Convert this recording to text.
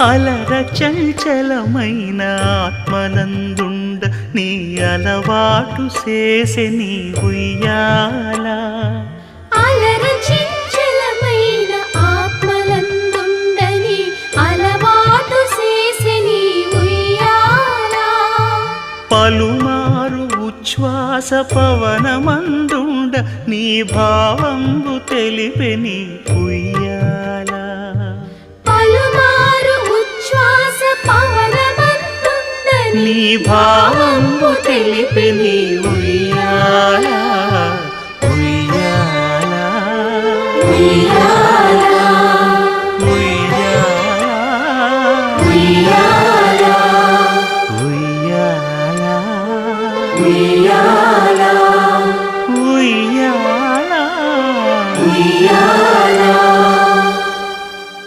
అలర చంచలమైన ఆత్మనందుండ నీ అలవాటు చేసే నీ ఉయ్యాల అలర చంచలమైన ఆత్మనందుండ నీ అలవాటు చేసే నీ ఉయ్యాల పలుమారు ఉచ్ఛ్వాస పవనమందుండ నీ భావంబు తెలిపే నీ ఉయ్యాల పలుమారు ఉచ్ఛ్వాస పవనమందుండ నీ భావంబు తెలిపే నీ ఉయ్యాల